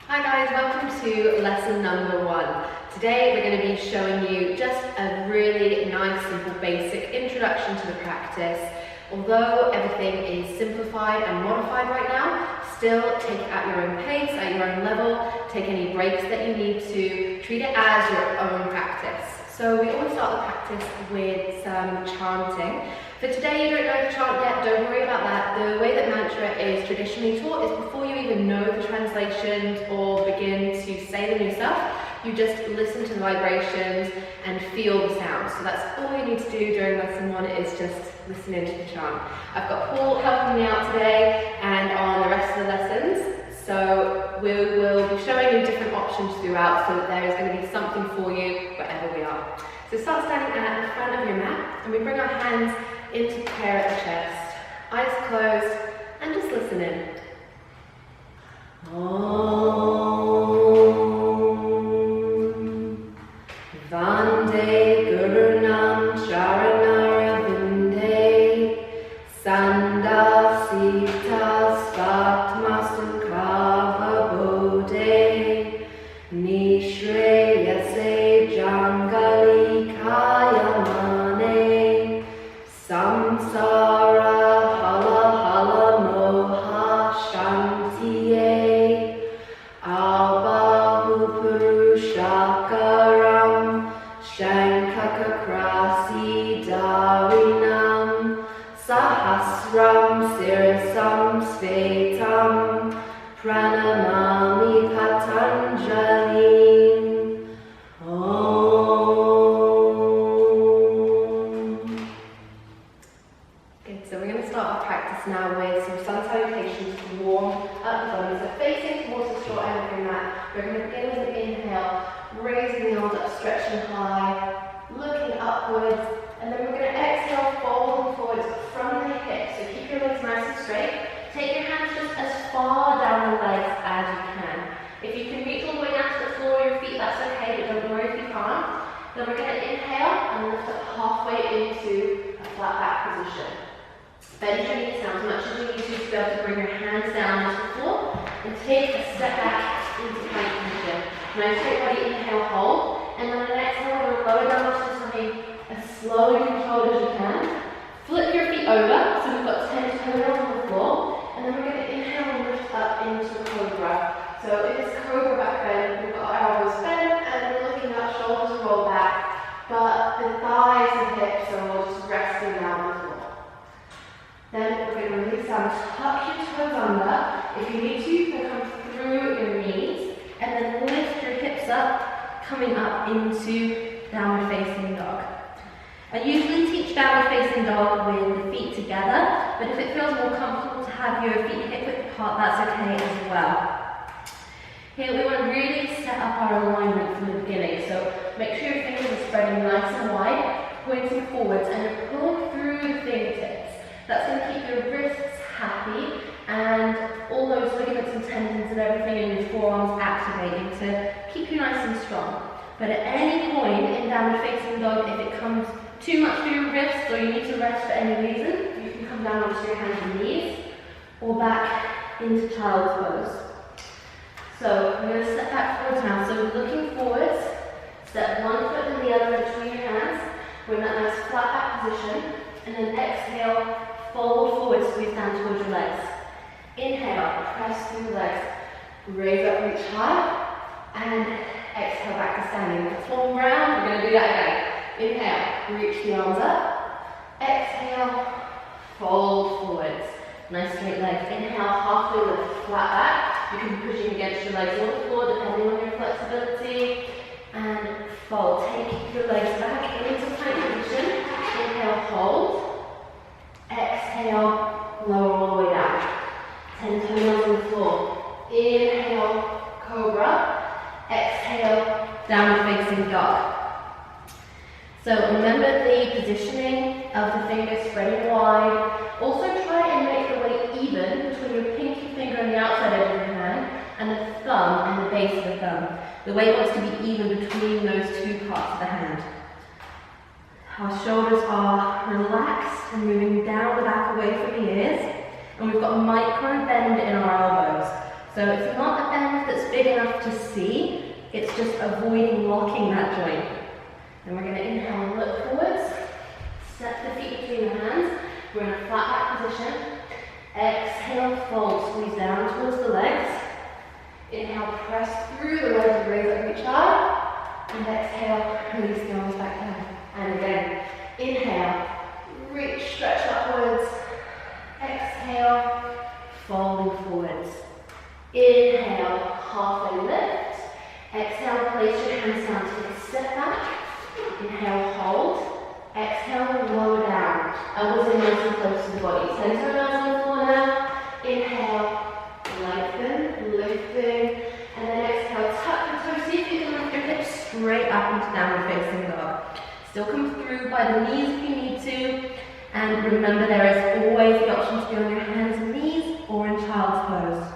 Hi guys, welcome to lesson number 1. Today we're going to be showing you just a really nice, simple, basic introduction to the practice. Although everything is simplified and modified right now, still take it at your own pace, at your own level, take any breaks that you need to, treat it as your own practice. So we always start the practice with some chanting. For today, you don't know the chant yet, don't worry about that. The way that mantra is traditionally taught is before you even know the translations or begin to say them yourself, you just listen to the vibrations and feel the sound. So that's all you need to do during lesson 1 is just listen into the chant. I've got Paul helping me out today and on the rest of the lessons. So we will be showing you different options throughout so that there is going to be something for you wherever we are. So start standing at the front of your mat and we bring our hands into prayer at the chest, eyes closed, and just listen in. Om Vande Gurunam Sharanara Vinde Sanda Sita Svatmasankava Bodhe Nishreyase Jangali Kayamane Samsara hala hala moha shantiye Abahu purushakaram shankakakrasi darinam Sahasram sirasam svetam Pranamami Patanjali So we're going to start our practice now with some sun salutations to warm up the body. So facing towards the short end of your mat, we're going to begin with an inhale, raising the arms up, stretching high, looking upwards, and then we're going to exhale, folding forwards from the hips. So keep your legs nice and straight. Take your hands just as far down the legs as you can. If you can reach all the way down to the floor of your feet, that's okay, but don't worry if you can't. Then we're going to inhale and lift up halfway into a flat back position. Bend your knees down as much as you need to be able to bring your hands down onto the floor and take a step back into plank position. Nice straight body, inhale, hold, and then on an exhale, we're going to lower down onto something as slow and controlled as you can. Flip your feet over, so we've got 10 toes on the floor, and then we're going to inhale and lift up into a cobra. So in this cobra back bend, we've got our elbows bent, and we're looking up, shoulders roll back, but the thighs and hips are all just resting down on the floor. Then we're going to release down, tuck your toes under. If you need to, you can come through your knees and then lift your hips up, coming up into downward facing dog. I usually teach downward facing dog with the feet together, but if it feels more comfortable to have your feet hip width apart, that's okay as well. Here we want to really set up our alignment from the beginning, so make sure your fingers are spreading nice and wide, pointing forwards, and you're pulling through the fingertips. That's going to keep your wrists happy and all those ligaments and tendons and everything in your forearms activating to keep you nice and strong. But at any point in downward facing dog, if it comes too much for your wrists or you need to rest for any reason, you can come down onto your hands and knees or back into child's pose. So we're going to step back forwards now. So looking forwards, step one foot and the other between your hands. We're in that nice flat back position. And then exhale, fold forward, squeeze down towards your legs. Inhale, press through the legs. Raise up, reach high. And exhale back to standing. Let's form round. We're going to do that again. Inhale, reach the arms up. Exhale, fold forwards. Nice straight legs. Inhale, halfway lift, flat back. You can be pushing against your legs on the floor depending on your flexibility. And fold. Take your legs back into plank position. Inhale, hold. Exhale, lower all the way down. 10 toenails on the floor. Inhale, cobra. Exhale, downward facing dog. So remember the positioning of the fingers spreading wide. Also try and make the weight even between your pinky finger and the outside edge of your hand and the thumb and the base of the thumb. The weight wants to be even between those two parts of the hand. Our shoulders are relaxed and moving down the back away from the ears. And we've got a micro bend in our elbows. So it's not a bend that's big enough to see, it's just avoiding locking that joint. And we're going to inhale, look forwards, step the feet between the hands, we're in a flat back position. Exhale, fold, squeeze down towards the legs. Inhale, press through the legs, raise up, reach up. And exhale, release the arms back down. And again, inhale, reach, stretch upwards. Exhale, folding forwards. Inhale, halfway lift. Exhale, place your hands down, take a step back. Inhale, hold. Exhale, lower down. Elbows in nice and close to the body. 10 toenails on the floor now. Inhale, lengthen, lifting. And then exhale, tuck the toes. See if you can lift your hips straight up into downward facing dog. Still come through by the knees if you need to. And remember, there is always the option to be on your hands and knees or in child's pose.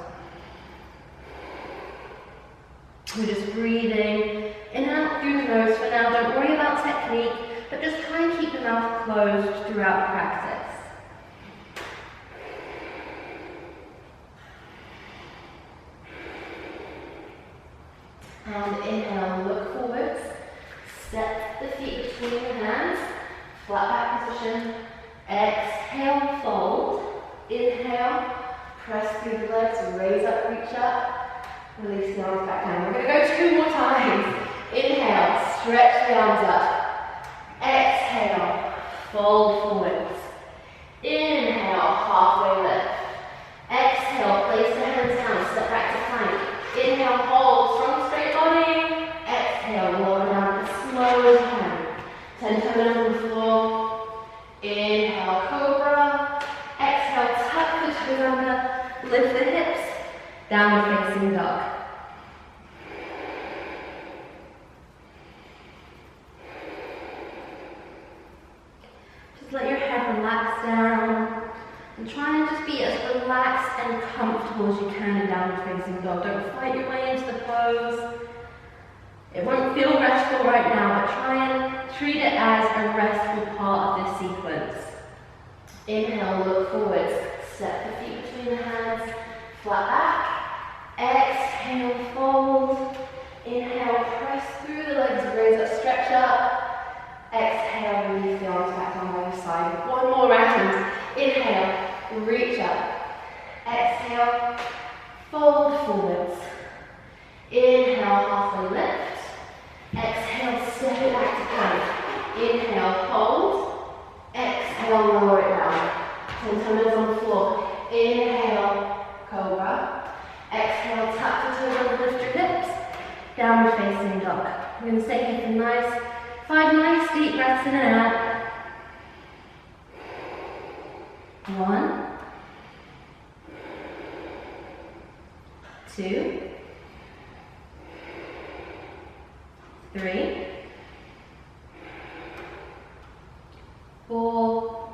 We're just breathing in and out through the nose for now. Don't worry about technique, but just try and keep the mouth closed throughout the practice. And inhale, look forwards. Step the feet between your hands. Flat back position. Exhale, fold. Inhale, press through the legs, raise up, reach up. Release the arms back down. We're going to go 2 more times. Inhale, stretch the arms up. Exhale, fold forwards. Inhale, halfway lift. Exhale, place the hands down, step back to plank. Inhale, hold, strong straight body. Exhale, lower down as slow as you can. 10 toes on the floor. Inhale, cobra. Exhale, tuck the toes under, lift the hips. Downward facing dog. Just let your head relax down and try and just be as relaxed and comfortable as you can in downward facing dog. Don't fight your way into the pose. It won't feel restful right now, but try and treat it as a restful part of this sequence. Inhale, look forwards. Step the feet between the hands, flat back. Exhale, fold. Inhale, press through the legs, raise up, stretch up. Exhale, release the arms back down by your side. 1 more round. Inhale, reach up. Exhale, fold forwards. Inhale, halfway lift. Exhale, step it back to plank. Inhale, hold. Exhale, lower it down. 10 toes on the floor. Inhale, cobra. Exhale, tap the toes under, lift your hips. Downward facing dog. We're going to stay here for 5 nice deep breaths in and out. 1, 2, 3, 4,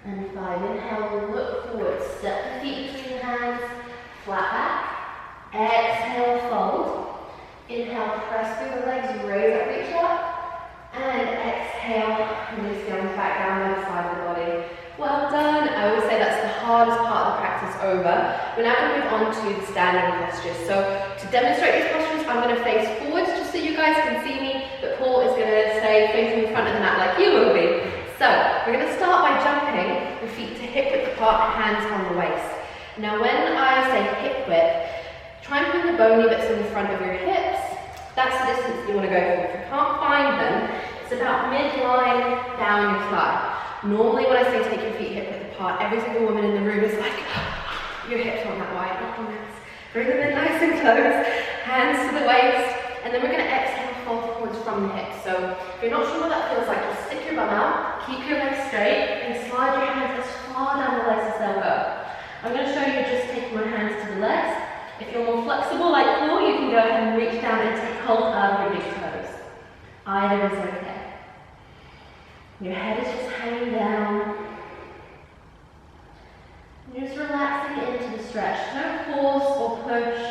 and 5. Inhale, look forward. Step the feet between the hands. Flat back. Exhale, fold. Inhale, press through the legs, raise up, reach up. And exhale, release the arms back down by the side of the body. Well done. I always say that's the hardest part of the practice over. We're now going to move on to the standing postures. So to demonstrate these postures, I'm going to face forwards just so you guys can see me, but Paul is going to stay facing the front of the mat like you will be. So we're going to start by jumping the feet to hip width apart, hands on the waist. Now when I say hip width, try and find the bony bits in the front of your hips. That's the distance you want to go for. If you can't find them, it's about midline down your thigh. Normally when I say take your feet hip width apart, every single woman in the room is like, your hips aren't that wide. Bring them in nice and close, hands to the waist, and then we're going to exhale, fold forwards from the hips. So if you're not sure what that feels like, just stick your bum out, keep your legs straight, and slide your hands as far down the legs as they'll go. I'm going to show you just taking my hands to the legs. If you're more flexible like Paul, you can go ahead and reach down and take hold of your big toes. Either is okay. Your head is just hanging down. You're just relaxing into the stretch. No force or push,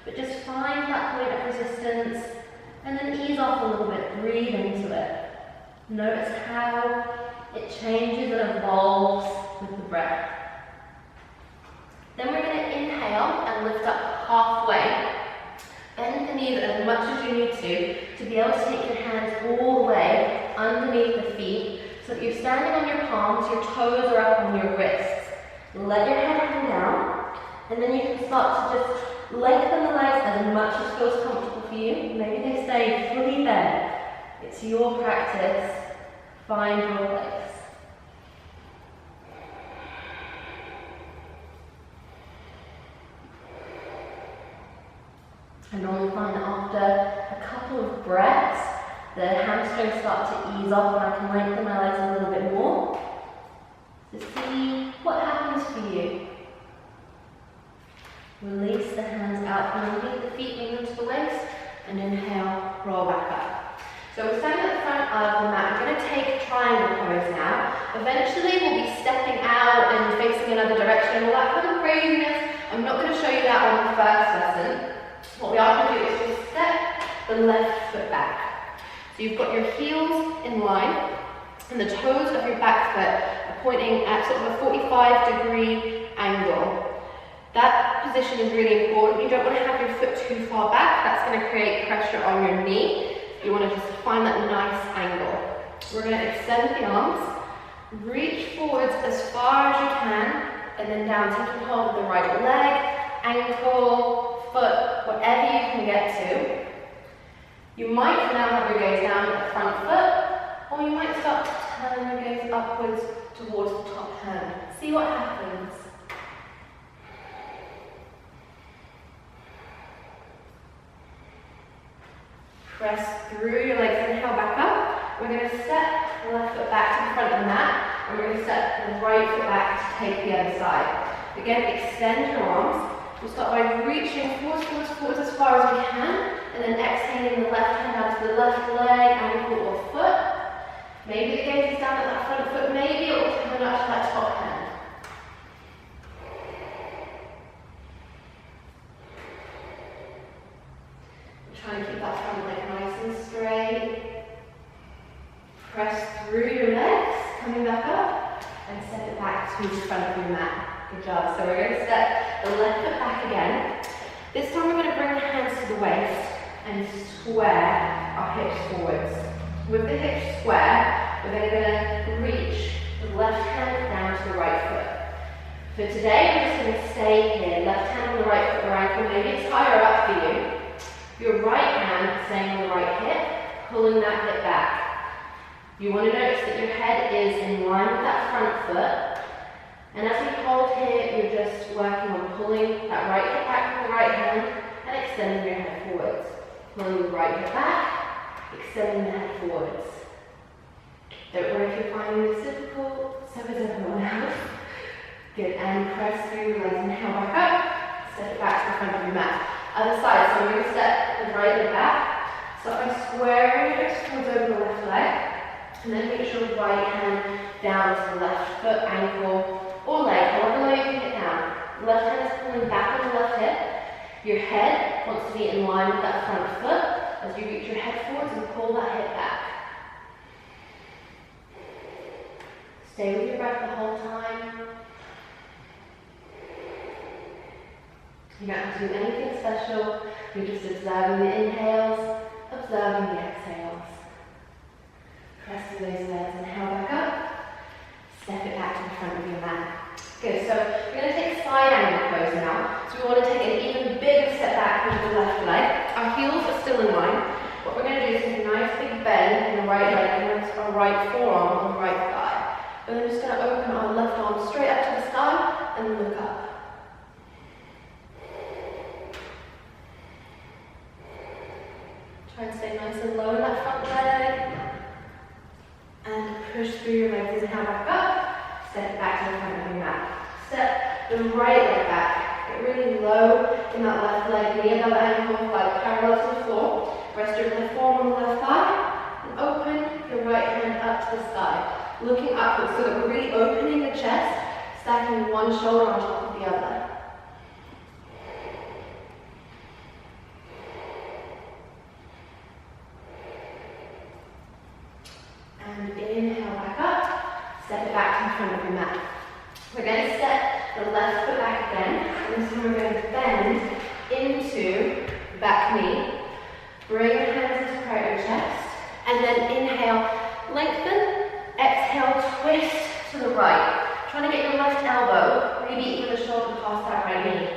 but just find that point of resistance and then ease off a little bit. Breathe into it. Notice how it changes and evolves with the breath. inhale and lift up halfway. Bend the knees as much as you need to be able to take your hands all the way underneath the feet so that you're standing on your palms, your toes are up on your wrists. Let your head hang down, and then you can start to just lengthen the legs as much as feels comfortable for you. Maybe they stay fully bent. It's your practice. Find your place. I normally find that after a couple of breaths, the hamstrings start to ease off and I can lengthen my legs a little bit more. So see what happens for you. Release the hands out from underneath the feet, lean into the waist, and inhale, roll back up. So we're standing at the front of the mat. We're going to take triangle pose now. Eventually we'll be stepping out and facing another direction and all that kind of craziness. I'm not going to show you that on the first lesson. What we are going to do is just step the left foot back. So you've got your heels in line and the toes of your back foot are pointing at sort of a 45-degree angle. That position is really important. You don't want to have your foot too far back. That's going to create pressure on your knee. You want to just find that nice angle. We're going to extend the arms, reach forwards as far as you can, and then down, taking hold of the right leg, ankle, foot, whatever you can get to. You might now have your gaze down at the front foot, or you might start to turn your gaze upwards towards the top hand. See what happens. Press through your legs, inhale back up. We're going to step the left foot back to the front of the mat, and we're going to step the right foot back to take the other side. Again, extend your arms. We'll start by reaching forwards as far as we can, and then exhaling the left hand out to the left leg, ankle or foot. Maybe the gaze is down at that front foot, maybe it will turn up to that top hand. Try and keep that front leg nice and straight. Press through your legs, coming back up, and step it back to the front of your mat. Good job. So we're going to step the left foot back again. This time we're going to bring the hands to the waist and square our hips forwards. With the hips square, we're then going to reach the left hand down to the right foot. For today, we're just going to stay here. Left hand on the right foot or ankle. Maybe it's higher up for you. Your right hand staying on the right hip, pulling that hip back. You want to notice that your head is in line with that front foot. And as we hold here, you're just working on pulling that right hip back with the right hand and extending your head forwards. Pulling the right hip back, extending the head forwards. Don't worry if you're finding this difficult, so is everyone else. Good, and press through your legs, inhale back up, step it back to the front of your mat. Other side, so we're going to step the right leg back. Start by squaring your hips towards over the left leg, and then reach your right hand down to the left foot, ankle, or leg, however low you can get down. The left hand is pulling back on the left hip. Your head wants to be in line with that front foot as you reach your head forwards and pull that hip back. Stay with your breath the whole time. You don't have to do anything special. You're just observing the inhales, observing the exhales. Press through those legs, inhale back up. Step it back to the front of your mat. Good, so we're going to take side angle pose now. So we want to take an even bigger step back with the left leg. Our heels are still in line. What we're going to do is take a nice big bend in the right leg and then our right forearm on the right thigh. And then just going to open our left arm straight up to the sky and look up. Try and stay nice and low in that front leg. And push through your legs, inhale back up, step it back to the front of your mat. Step the right leg back, get really low in that left leg, knee above ankle, leg parallel to the floor. Rest your left forearm on the left thigh, and open your right hand up to the sky, looking upwards so that we're really opening the chest, stacking one shoulder on top of the other. And inhale back up, step it back to the front of your mat. We're going to step the left foot back again. And this time we're going to bend into the back knee. Bring your hands into pride your chest. And then inhale, lengthen. Exhale, twist to the right. Trying to get your left elbow, maybe even the shoulder past that right knee.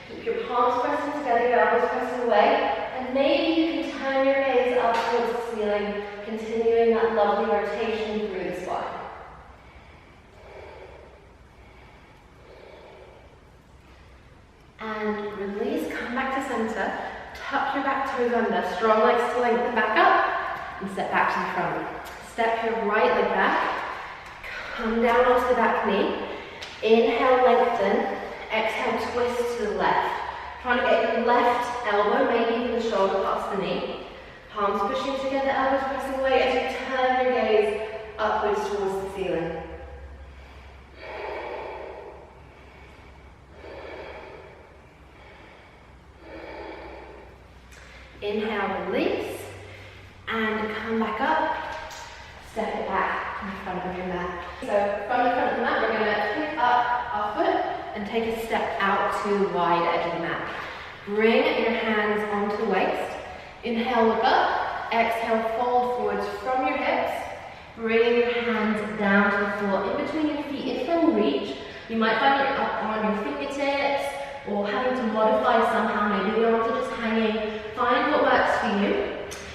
Keep your palms pressing together, your elbows pressing away. And maybe you can turn your gaze up towards the ceiling, continuing that lovely rotation through the spine. And release, come back to center. Tuck your back toes under, strong legs to lengthen back up, and step back to the front. Step your right leg back, come down onto the back knee. Inhale, lengthen. Exhale, twist to the left. Trying to get your left elbow, maybe even the shoulder past the knee. Palms pushing together, elbows pressing away as you turn your gaze upwards towards the ceiling. Inhale, release, and come back up. Step it back in front of your mat. So from the front of the mat, we're going to pick up our foot and take a step out to the wide edge of the mat. Bring your hands onto the waist. Inhale, look up. Exhale, fold forwards from your hips. Bring your hands down to the floor in between your feet. If in reach, you might find it up on your fingertips or having to modify somehow. Maybe your arms are just hanging. Find what works for you.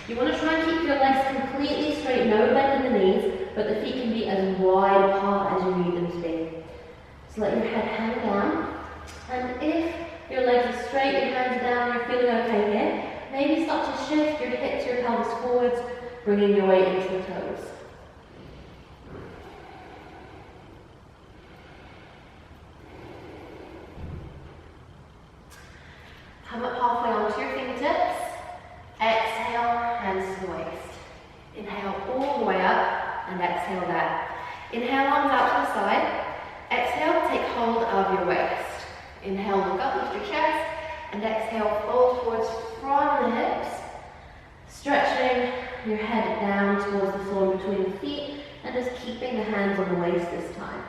You want to try and keep your legs completely straight, no bend in the knees, but the feet can be as wide apart as you need them to be. So let your head hang down. And if your legs are straight, your hands are down, you're feeling okay here, maybe start to shift your hips, your pelvis forwards, bringing your weight into the toes. Come up halfway onto your fingertips. Exhale, hands to the waist. Inhale all the way up and exhale that. Inhale, arms out to the side. Exhale, take hold of your waist. Inhale, look up, lift your chest. And exhale, fold forwards from the hips. Stretching your head down towards the floor between the feet and just keeping the hands on the waist this time.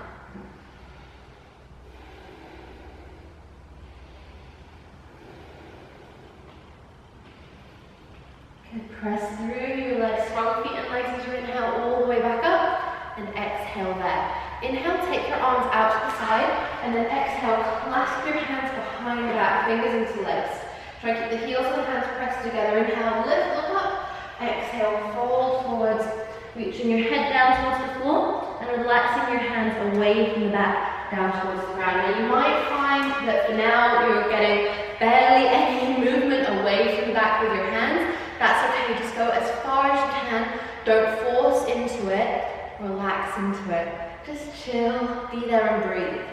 Press through your legs, strong feet and legs as you inhale all the way back up and exhale there. Inhale, take your arms out to the side and then exhale, clasp your hands behind your back, fingers into legs. Try and keep the heels of the hands pressed together. Inhale, lift, look up. Exhale, fold forwards, reaching your head down towards the floor and relaxing your hands away from the back down towards the ground. Now you might find that for now you're getting barely any movement away from the back with your hands. That's okay, just go as far as you can. Don't force into it, relax into it. Just chill, be there and breathe.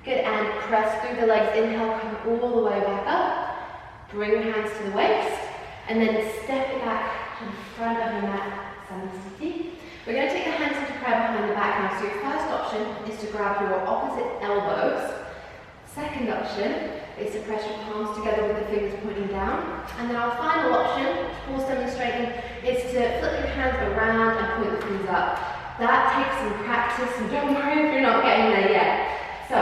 Good, and press through the legs. Inhale, come all the way back up. Bring your hands to the waist, and then step it back to the front of your mat, Samasthiti. We're going to take the hands into prayer behind the back now. So your first option is to grab your opposite elbows. Second option is to press your palms together with the fingers pointing down. And then our final option, to pause demonstrating, is to flip your hands around and point the fingers up. That takes some practice, so don't worry if you're not getting there yet. So,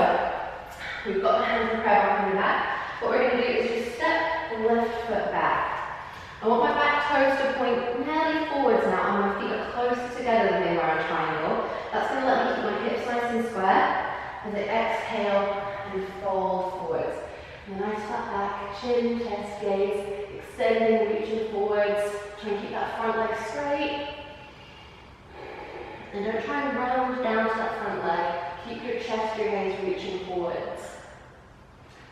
we've got the hands in prayer behind the back. What we're going to do is just step the left foot back. I want my back toes to point nearly forwards now, and my feet are closer together than they are in a triangle. That's going to let me keep my hips nice and square as I exhale and fold forwards. And nice flat back, chin, chest, gaze, extending, reaching forwards. Try and keep that front leg straight. And don't try and round down to that front leg. Keep your chest, your gaze reaching forwards.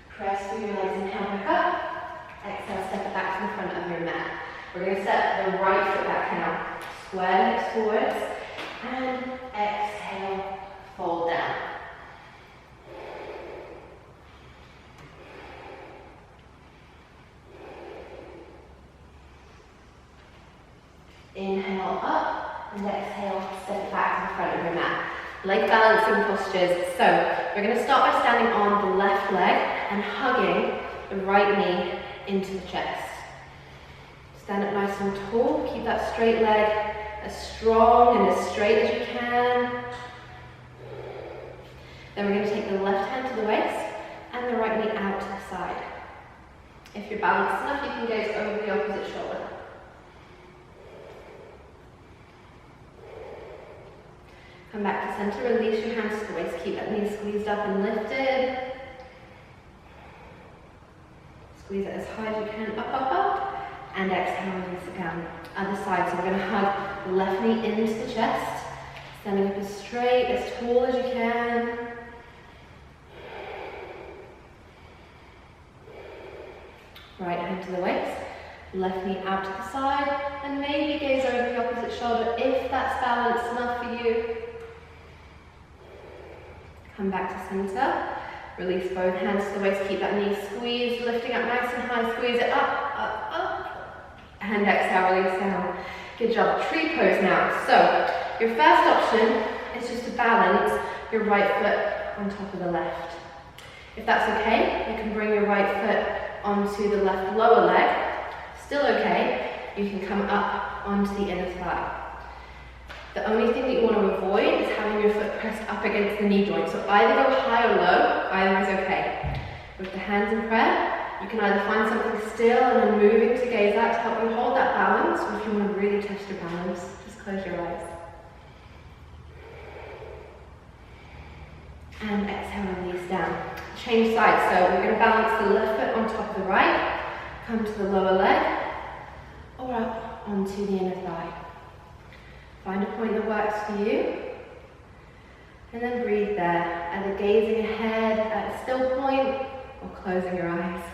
Press through your legs, inhale back up. Exhale, step it back to the front of your mat. We're going to step the right foot back now. Square legs forwards. And exhale, fold down. Inhale up and exhale, step it back to the front of your mat. Leg balancing postures. So we're going to start by standing on the left leg and hugging the right knee into the chest. Stand up nice and tall. Keep that straight leg as strong and as straight as you can. Then we're going to take the left hand to the waist and the right knee out to the side. If you're balanced enough, you can gaze over the opposite shoulder. Come back to center, release your hands to the waist. Keep that knee squeezed up and lifted. Squeeze it as high as you can, up, up, up. And exhale, release it down. Other side, so we're going to hug the left knee into the chest. Standing up as straight, as tall as you can. Right hand to the waist, left knee out to the side, and maybe gaze over the opposite shoulder if that's balanced enough for you. Come back to center, release both hands to the waist, keep that knee squeezed, lifting up nice and high, squeeze it up, up, up, and exhale, release down. Good job, tree pose now. So, your first option is just to balance your right foot on top of the left. If that's okay, you can bring your right foot onto the left lower leg. Still okay, you can come up onto the inner thigh. The only thing that you want to avoid is having your foot pressed up against the knee joint. So either go high or low, either is okay. With the hands in prayer, you can either find something still and then moving to gaze at to help you hold that balance, or if you want to really test your balance, just close your eyes. And exhale, release down. Change sides, so we're going to balance the left foot on top of the right, come to the lower leg, or up onto the inner thigh. Find a point that works for you, and then breathe there, either gazing ahead at a still point, or closing your eyes.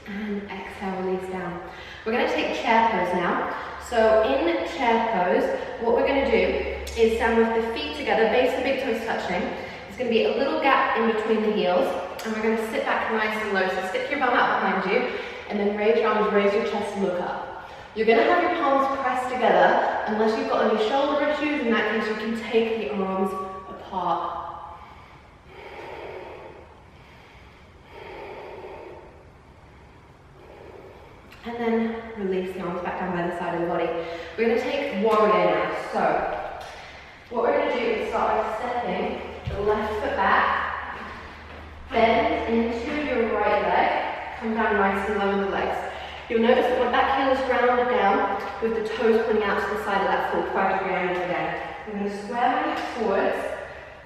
And exhale, release down. We're going to take chair pose now. So in chair pose, what we're going to do is stand with the feet together, base of the big toes touching. There's going to be a little gap in between the heels, and we're going to sit back nice and low. So stick your bum out behind you, and then raise your arms, raise your chest, and look up. You're going to have your palms pressed together, unless you've got any shoulder issues. In that case, you can take the arms apart. And then release the arms back down by the side of the body. We're going to take warrior now. So, what we're going to do is start by stepping the left foot back, bend into your right leg, come down nice and low with the legs. You'll notice that my back heel is grounded down with the toes pointing out to the side of that full 5-degree angle again. I'm going to square my hips forwards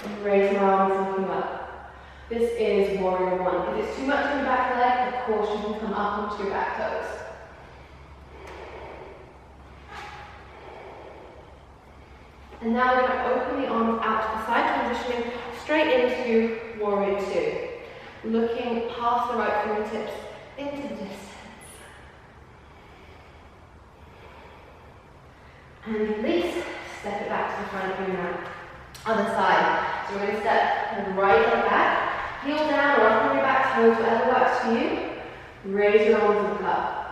and raise my arms looking up. This is warrior one. If it's too much on your back leg, of course you can come up onto your back toes. And now we're going to open the arms out to the side, transitioning straight into warrior two. Looking past the right fingertips into the distance. And release, step it back to the front of your mat. Other side. So we're going to step the right leg back, heel down or up on your back toes, whatever works for you. Raise your arms and look up.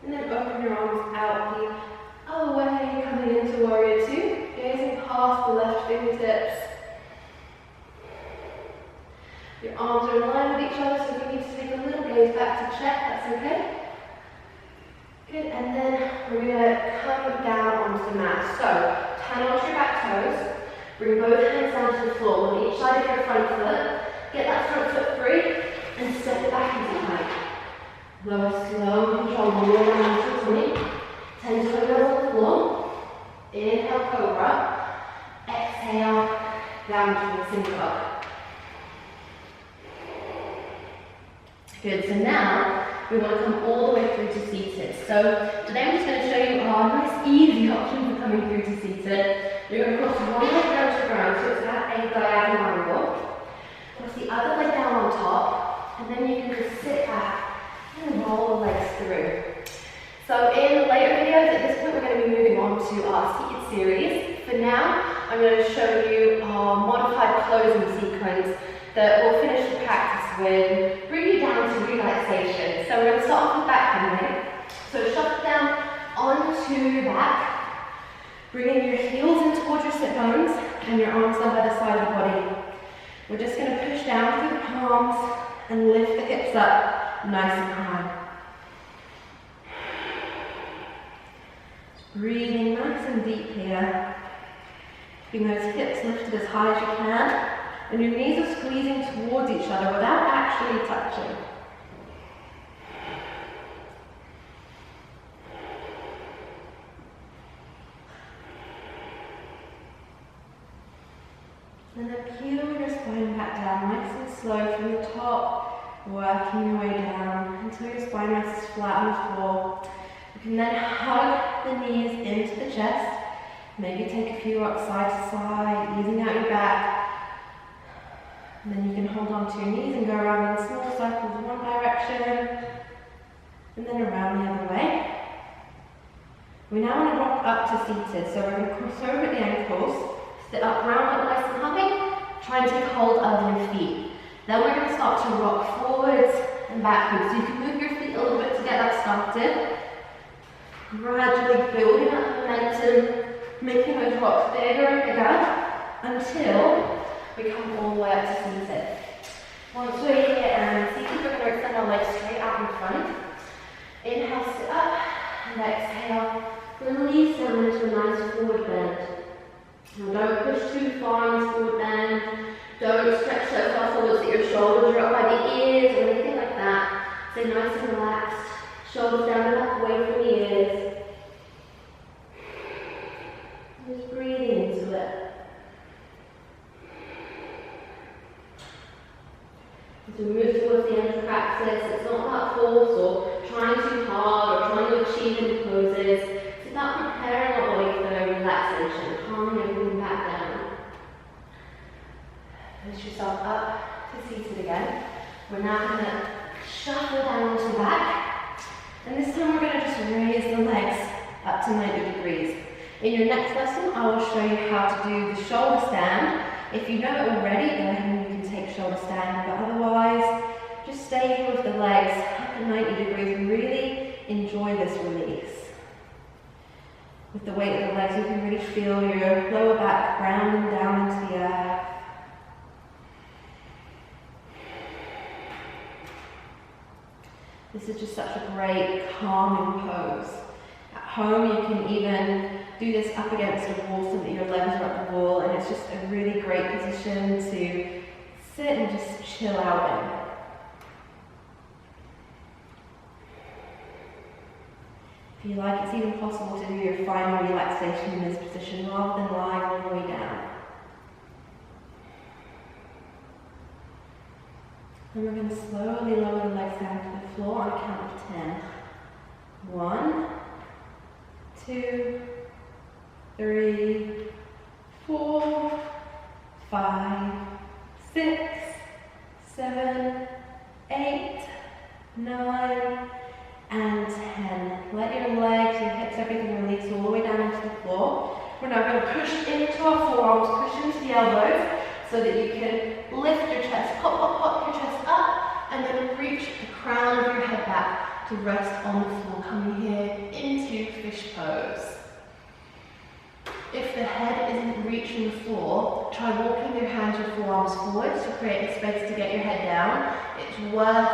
And then open your arms out the other way, coming into warrior two, gazing past the left fingertips. Your arms are in line with each other, so if you need to take a little gaze back to check, that's okay. Good, and then we're going to come down onto the mat. So, turn onto your back toes, bring both hands down to the floor on each side of your front foot, get that front foot free, and step it back into the plank. Lower slow, control, more down to 20. 10 toes on the floor. Inhale, cobra. Exhale, down to the single up. Good, so now we want to come all the way through to seated. So today I'm just going to show you our nice easy option for coming through to seated. You're going to cross one leg down to the ground, so it's at a diagonal angle. Cross the other leg down on top, and then you can just sit back and roll the legs through. So in later videos, at this point, we're going to be moving on to our seated series. For now, I'm going to show you our modified closing sequence that will finish the practice with, bring you down to relaxation. So we're going to start off with back bending. So shuffle down onto back, bringing your heels in towards your sit bones and your arms down by the side of the body. We're just going to push down through the palms and lift the hips up nice and high. Just breathing nice and deep here. Keeping those hips lifted as high as you can. And your knees are squeezing towards each other without actually touching. And then peel your spine back down nice and slow from the top, working your way down until your spine rests flat on the floor. You can then hug the knees into the chest. Maybe take a few rocks side to side, easing out your back. And then you can hold on to your knees and go around in small circles in one direction, and then around the other way. We now want to rock up to seated, so we're going to cross over at the ankles, sit up, round up nice and hugging, try and take hold of your feet. Then we're going to start to rock forwards and backwards. So you can move your feet a little bit to get that started. Gradually building up momentum, making those rocks bigger and bigger until we come all the way up to seated. Once we're here and seated, we're going to extend our legs straight out in front. Inhale, sit up, and exhale, release them into a nice forward bend. Now don't push too far in this forward bend. Don't stretch so far forwards that your shoulders are up by the ears or anything like that. Stay nice and relaxed. Shoulders down and up away from the ears. Just breathing into it. As we move towards the end of the practice, it's not about force or trying too hard or trying to achieve any poses. It's about preparing our body for relaxation, calming everything back down. Push yourself up to seated again. We're now going to shuffle down onto the back. And this time we're going to just raise the legs up to 90 degrees. In your next lesson, I will show you how to do the shoulder stand. If you know it already, go ahead and you can take shoulder stand, but otherwise, just stay here with the legs up at 90 degrees and really enjoy this release. With the weight of the legs, you can really feel your lower back grounding down into the earth. This is just such a great calming pose. At home, you can even do this up against a wall so that your legs are up the wall, and it's just a really great position to sit and just chill out in. If you like, it's even possible to do your final relaxation in this position rather than lying all the way down. And we're going to slowly lower the legs down to the floor on a count of 10. 1, 2, 3, 4, 5, 6, 7, 8, 9, and 10. Let your legs, your hips, everything release all the way down into the floor. We're now going to push into our forearms, push into the elbows so that you can lift your chest, pop, pop, pop your chest up, and then reach the crown of your head back to rest on the floor, coming here into fish pose. If the head isn't reaching the floor, try walking your hands or forearms forward to create a space to get your head down. It's worth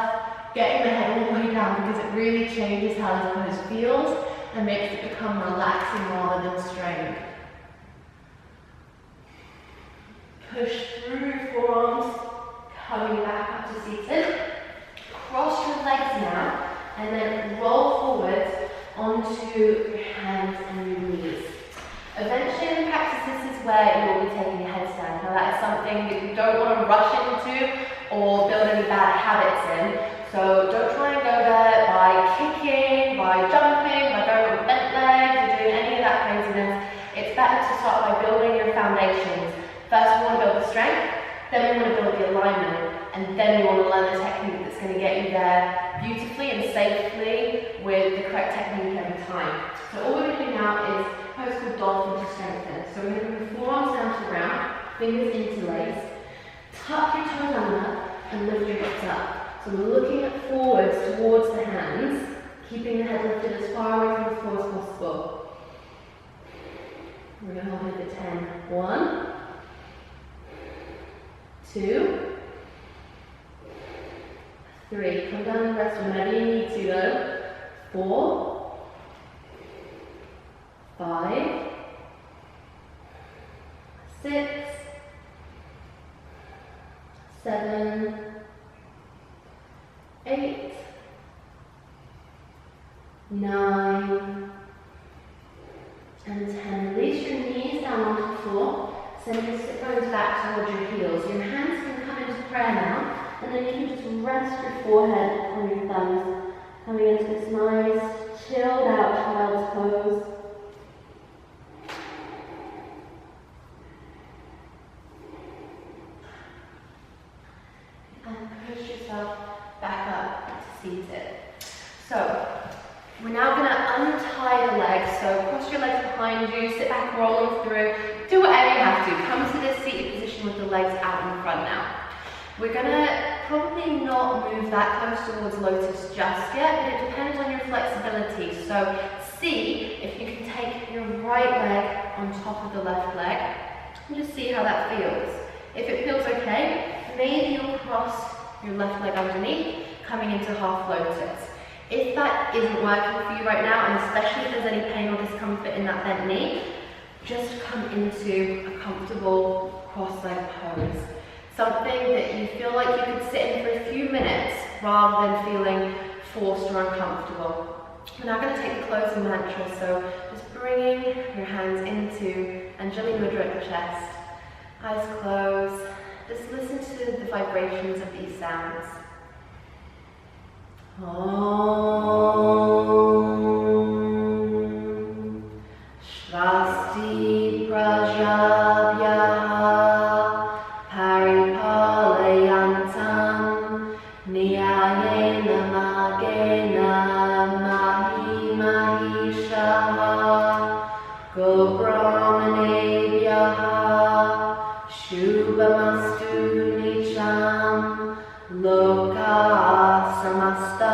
getting the head all the way down because it really changes how the pose feels and makes it become relaxing rather than strained. Push through your forearms, coming back up to seated. Cross your legs now and then roll forwards onto your hands and your knees. Eventually in the practice, this is where you will be taking a headstand. Now that is something that you don't want to rush into or build any bad habits in. So don't try and go there by kicking, by jumping, by going with bent legs, or doing any of that craziness. It's better to start by building your foundations. First we want to build the strength, then we want to build the alignment, and then we want to learn the technique that's going to get you there beautifully and safely with the correct technique every time. So all we're going to do now is pose called dolphin to strengthen. So we're going to bring the forearms down to the ground, fingers interlaced, tuck your toes under and lift your hips up. So we're looking forwards towards the hands, keeping the head lifted as far away from the floor as possible. We're going to hold it for 10. 1, 2, 3. Come down and rest whenever you need to though. 4, 5, 6, 7, 8, 9, and 10. Release your knees down onto the floor. Send your sit bones back towards your heels. Your hands can come into prayer now, and then you can just rest your forehead on your thumbs, coming into this nice, chilled out child's pose. And push yourself back up to seated. So, we're now going to untie the legs. So cross your legs behind you, sit back, roll them through. Do whatever you have to. Come to this seated position with the legs out in front now. We're going to probably not move that close towards Lotus just yet, but it depends on your flexibility. So see if you can take your right leg on top of the left leg and just see how that feels. If it feels okay, maybe you'll cross your left leg underneath, coming into half Lotus. If that isn't working for you right now, and especially if there's any pain or discomfort in that bent knee, just come into a comfortable cross-leg pose. Something that you feel like you could sit in for a few minutes rather than feeling forced or uncomfortable. We're now going to take the closing mantra, so just bringing your hands into Anjali Mudra at the chest, eyes closed, just listen to the vibrations of these sounds. Om Shvasti Prajabhyaha Paripalayantam Nyayena Magena Mahi Mahishaha Gobrahmanebhyaha Shubhamastu Nicham Loka Samasta